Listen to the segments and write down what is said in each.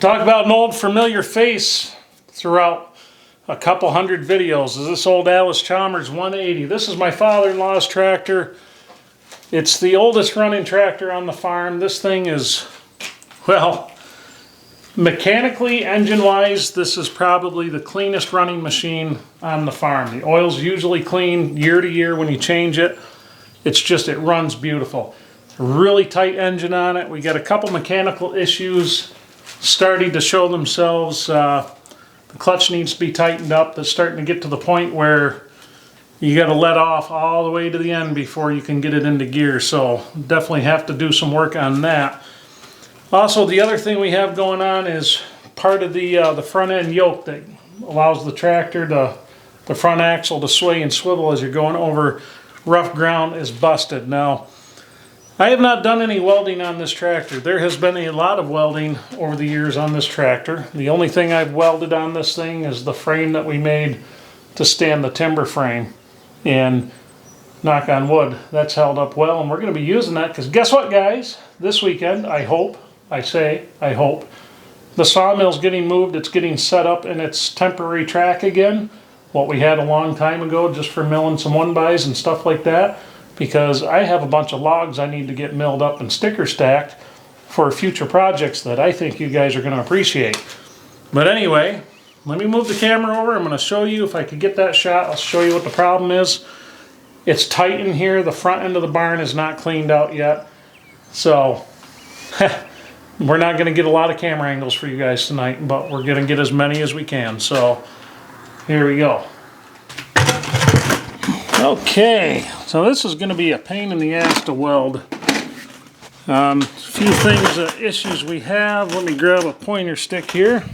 Talk about an old familiar face throughout a couple hundred videos is this old Alice Chalmers 180. This is my father-in-law's tractor. It's the oldest running tractor on the farm. This thing is, well, mechanically, engine-wise, this is probably the cleanest running machine on the farm. The oil's usually clean year to year when you change it. It's just, it runs beautiful. Really tight engine on it. We got a couple mechanical issues starting to show themselves. The clutch needs to be tightened up. That's starting to get to the point where you got to let off all the way to the end before you can get it into gear. So definitely have to do some work on that. Also, the other thing we have going on is part of the front end yoke that allows the tractor, the front axle to sway and swivel as you're going over rough ground is busted. Now, I have not done any welding on this tractor. There has been a lot of welding over the years on this tractor. The only thing I've welded on this thing is the frame that we made to stand the timber frame. And knock on wood, that's held up well. And we're going to be using that because guess what, guys? This weekend, I hope, I hope, the sawmill's getting moved. It's getting set up in its temporary track again. What we had a long time ago just for milling some one-bys and stuff like that. Because I have a bunch of logs I need to get milled up and sticker stacked for future projects that I think you guys are going to appreciate. But anyway, let me move the camera over. I'm going to show you, if I could get that shot, I'll show you what the problem is. It's tight in here. The front end of the barn is not cleaned out yet. So, we're not going to get a lot of camera angles for you guys tonight, but we're going to get as many as we can. So, here we go. Okay, so this is going to be a pain in the ass to weld. A few things, issues we have. Let me grab a pointer stick here.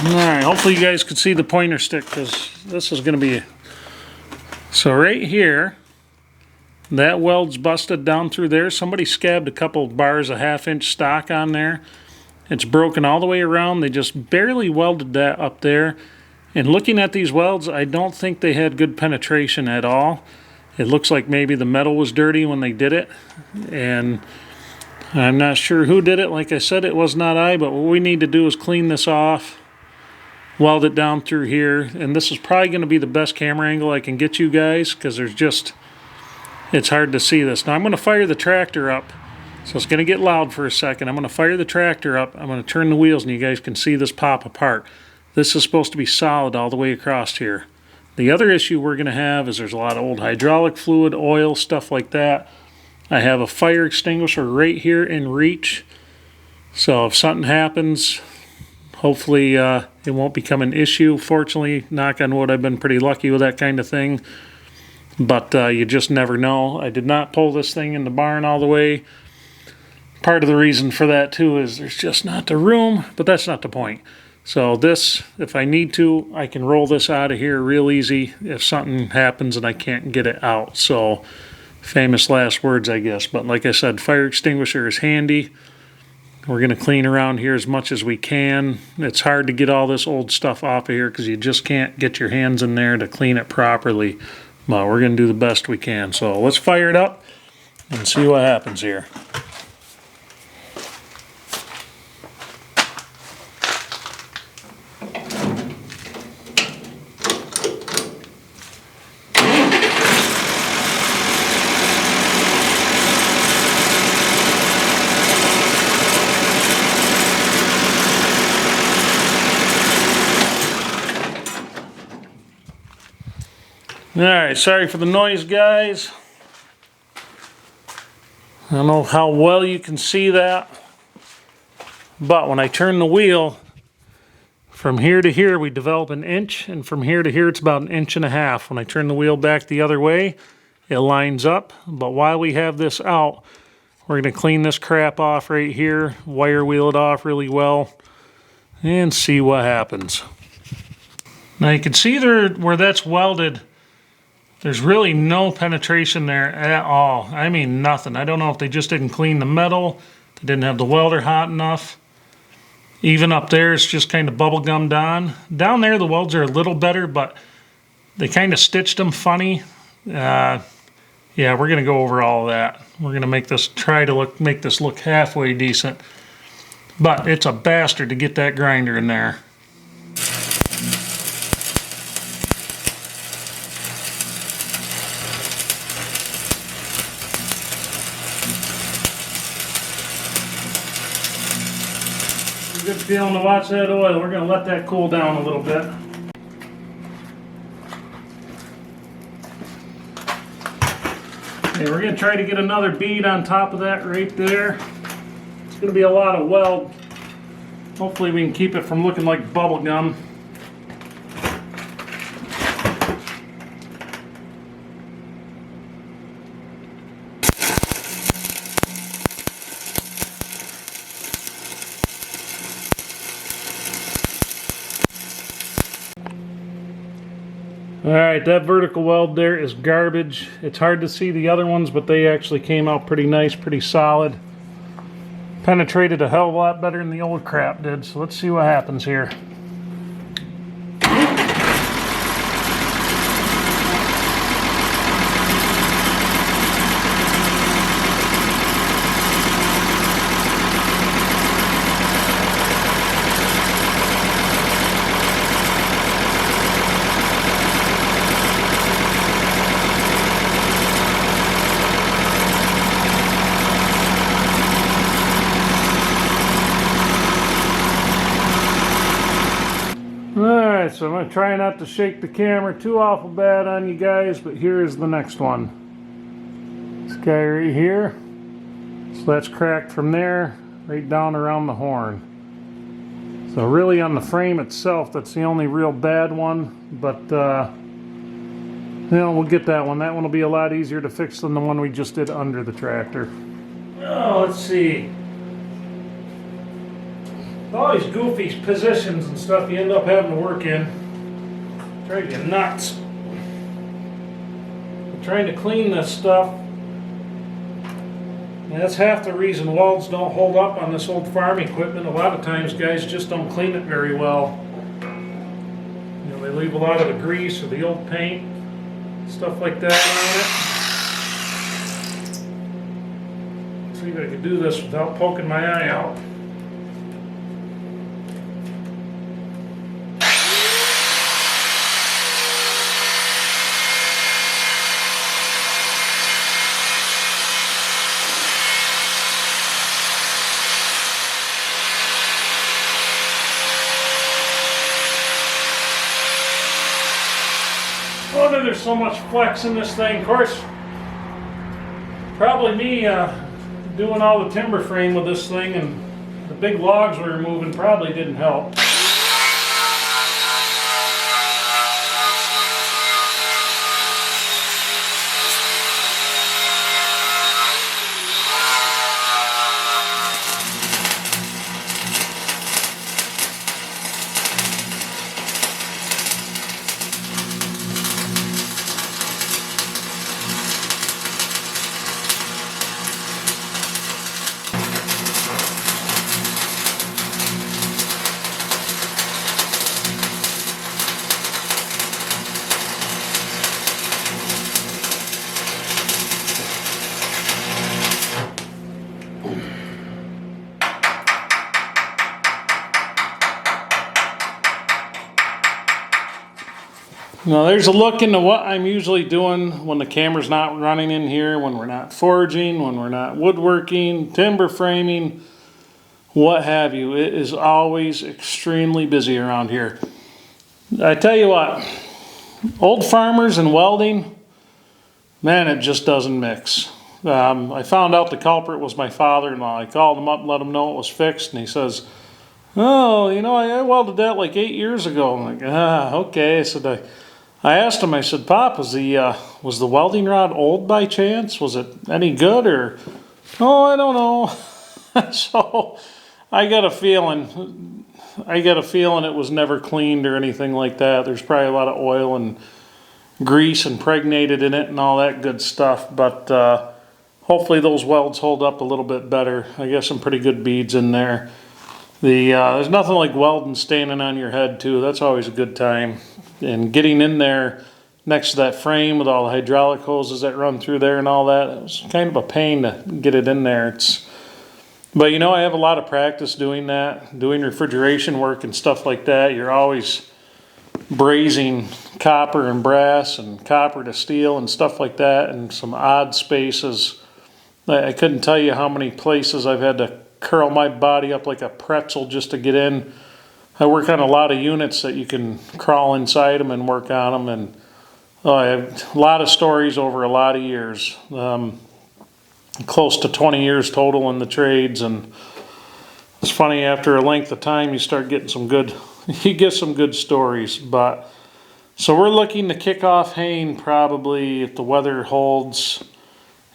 Alright, hopefully you guys can see the pointer stick because this is going to be... So right here, that weld's busted down through there. Somebody scabbed a couple bars of 1/2 inch stock on there. It's broken all the way around. They just barely welded that up there. And looking at these welds, I don't think they had good penetration at all. It looks like maybe the metal was dirty when they did it. And I'm not sure who did it. Like I said, it was not I, but what we need to do is clean this off, weld it down through here. And this is probably going to be the best camera angle I can get you guys because there's just... It's hard to see this. Now I'm going to fire the tractor up. So it's going to get loud for a second. I'm going to fire the tractor up. I'm going to turn the wheels and you guys can see this pop apart. This is supposed to be solid all the way across here. The other issue we're going to have is there's a lot of old hydraulic fluid, oil, stuff like that. I have a fire extinguisher right here in reach. So if something happens, hopefully it won't become an issue. Fortunately, knock on wood, I've been pretty lucky with that kind of thing. But you just never know. I did not pull this thing in the barn all the way. Part of the reason for that too is there's just not the room, but that's not the point. So this, if I need to, I can roll this out of here real easy if something happens and I can't get it out. So famous last words, I guess. But like I said, fire extinguisher is handy. We're going to clean around here as much as we can. It's hard to get all this old stuff off of here because you just can't get your hands in there to clean it properly. But we're going to do the best we can. So let's fire it up and see what happens here. Alright, sorry for the noise, guys. I don't know how well you can see that, but when I turn the wheel, from here to here we develop 1 inch, and from here to here it's about 1.5 inches. When I turn the wheel back the other way, it lines up. But while we have this out, we're going to clean this crap off right here, wire wheel it off really well, and see what happens. Now you can see there where that's welded, there's really no penetration there at all. I mean nothing. I don't know if they just didn't clean the metal, they didn't have the welder hot enough. Even up there, it's just kind of bubble gummed on. Down there, the welds are a little better, but they kind of stitched them funny. Yeah, we're gonna go over all of that. We're gonna make this make this look halfway decent. But it's a bastard to get that grinder in there. Good feeling to watch that oil. We're going to let that cool down a little bit. Okay, we're going to try to get another bead on top of that right there. It's going to be a lot of weld. Hopefully we can keep it from looking like bubble gum. Alright, that vertical weld there is garbage. It's hard to see the other ones, but they actually came out pretty nice, pretty solid. Penetrated a hell of a lot better than the old crap did, so let's see what happens here. Alright, so I'm going to try not to shake the camera too awful bad on you guys, but here is the next one. This guy right here. So that's cracked from there, right down around the horn. So really on the frame itself, that's the only real bad one, but you know, we'll get that one. That one will be a lot easier to fix than the one we just did under the tractor. Oh, let's see. All these goofy positions and stuff you end up having to work in. Drive you nuts. I'm trying to clean this stuff. And that's half the reason welds don't hold up on this old farm equipment. A lot of times guys just don't clean it very well. You know, they leave a lot of the grease or the old paint, stuff like that on it. Let's see if I can do this without poking my eye out. Oh, there's so much flex in this thing. Of course, probably me doing all the timber frame with this thing and the big logs we were moving probably didn't help. Now there's a look into what I'm usually doing when the camera's not running in here, when we're not forging, when we're not woodworking, timber framing, what have you. It is always extremely busy around here. I tell you what, old farmers and welding, man, it just doesn't mix. I found out the culprit was my father-in-law. I called him up and let him know it was fixed, and he says, "Oh, you know, I welded that like 8 years ago." I'm like, okay. I said, I asked him, I said, "Pop, was the welding rod old by chance? Was it any good or?" "Oh, I don't know." So I got a feeling it was never cleaned or anything like that. There's probably a lot of oil and grease impregnated in it and all that good stuff. But hopefully those welds hold up a little bit better. I got some pretty good beads in there. There's nothing like welding standing on your head too. That's always a good time. And getting in there next to that frame with all the hydraulic hoses that run through there and all that, it was kind of a pain to get it in there. But you know, I have a lot of practice doing that, doing refrigeration work and stuff like that. You're always brazing copper and brass and copper to steel and stuff like that, and some odd spaces. I couldn't tell you how many places I've had to curl my body up like a pretzel just to get in. I work on a lot of units that you can crawl inside them and work on them, and I have a lot of stories over a lot of years. Close to 20 years total in the trades, and it's funny, after a length of time you start getting some good, you get some good stories. But so we're looking to kick off haying probably if the weather holds.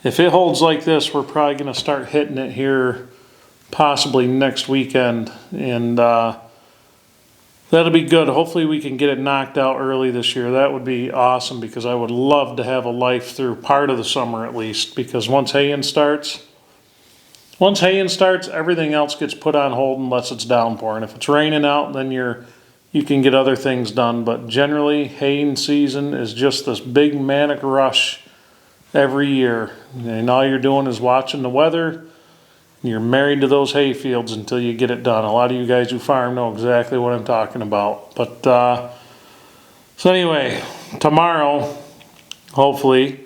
If it holds like this, we're probably going to start hitting it here possibly next weekend, and that'll be good. Hopefully we can get it knocked out early this year. That would be awesome, because I would love to have a life through part of the summer at least, because once haying starts, everything else gets put on hold unless it's downpouring. If it's raining out, then you can get other things done. But generally, haying season is just this big manic rush every year. And all you're doing is watching the weather. You're married to those hay fields until you get it done. A lot of you guys who farm know exactly what I'm talking about. But so anyway, tomorrow, hopefully,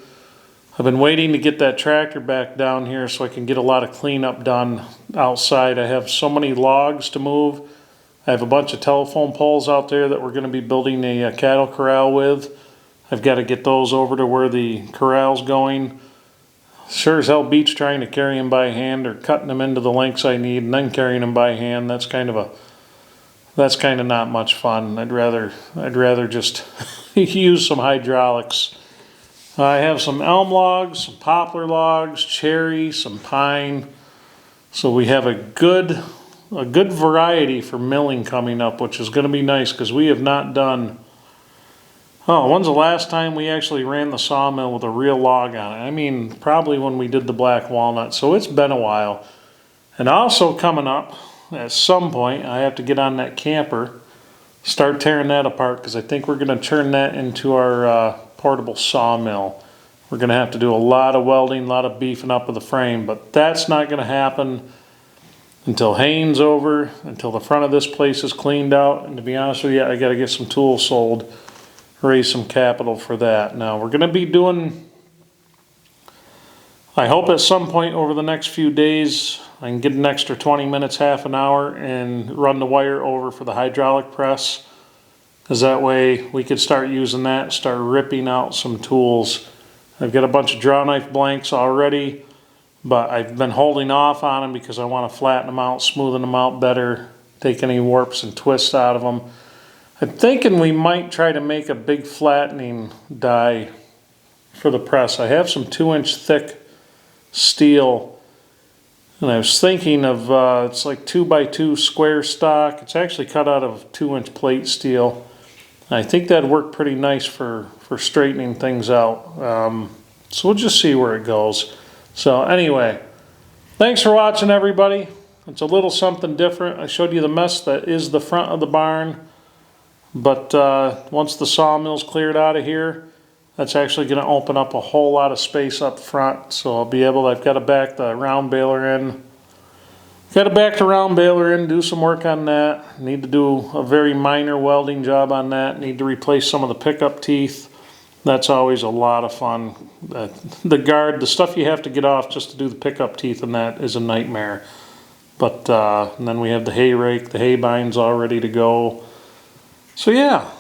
I've been waiting to get that tractor back down here so I can get a lot of cleanup done outside. I have so many logs to move. I have a bunch of telephone poles out there that we're going to be building a cattle corral with. I've got to get those over to where the corral's going. Sure as hell beats trying to carry them by hand or cutting them into the lengths I need and then carrying them by hand. That's kind of not much fun. I'd rather just use some hydraulics. I have some elm logs, some poplar logs, cherry, some pine. So we have a good variety for milling coming up, which is going to be nice, because we have not done. Oh, when's the last time we actually ran the sawmill with a real log on it? I mean, probably when we did the black walnut. So it's been a while. And also coming up, at some point, I have to get on that camper, start tearing that apart, because I think we're going to turn that into our portable sawmill. We're going to have to do a lot of welding, a lot of beefing up of the frame, but that's not going to happen until haying's over, until the front of this place is cleaned out. And to be honest with you, I got to get some tools sold, raise some capital for that. Now we're going to be doing, I hope at some point over the next few days I can get an extra 20 minutes, half an hour, and run the wire over for the hydraulic press, because that way we could start using that, start ripping out some tools. I've got a bunch of draw knife blanks already, but I've been holding off on them because I want to flatten them out, smoothen them out better, take any warps and twists out of them. I'm thinking we might try to make a big flattening die for the press. I have some 2-inch thick steel, and I was thinking of, it's like 2x2 square stock. It's actually cut out of 2-inch plate steel. I think that'd work pretty nice for straightening things out. So we'll just see where it goes. So anyway, thanks for watching, everybody. It's a little something different. I showed you the mess that is the front of the barn. But once the sawmill's cleared out of here, that's actually going to open up a whole lot of space up front. So I'll be able, I've got to back the round baler in. Got to back the round baler in, do some work on that. Need to do a very minor welding job on that. Need to replace some of the pickup teeth. That's always a lot of fun. The guard, the stuff you have to get off just to do the pickup teeth, and that is a nightmare. But and then we have the hay rake, the hay bind's all ready to go. So yeah,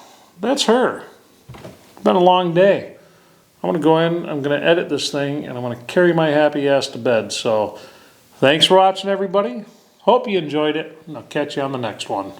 that's her. Been a long day. I'm gonna go in, I'm gonna edit this thing, and I'm gonna carry my happy ass to bed. So thanks for watching, everybody. Hope you enjoyed it, and I'll catch you on the next one.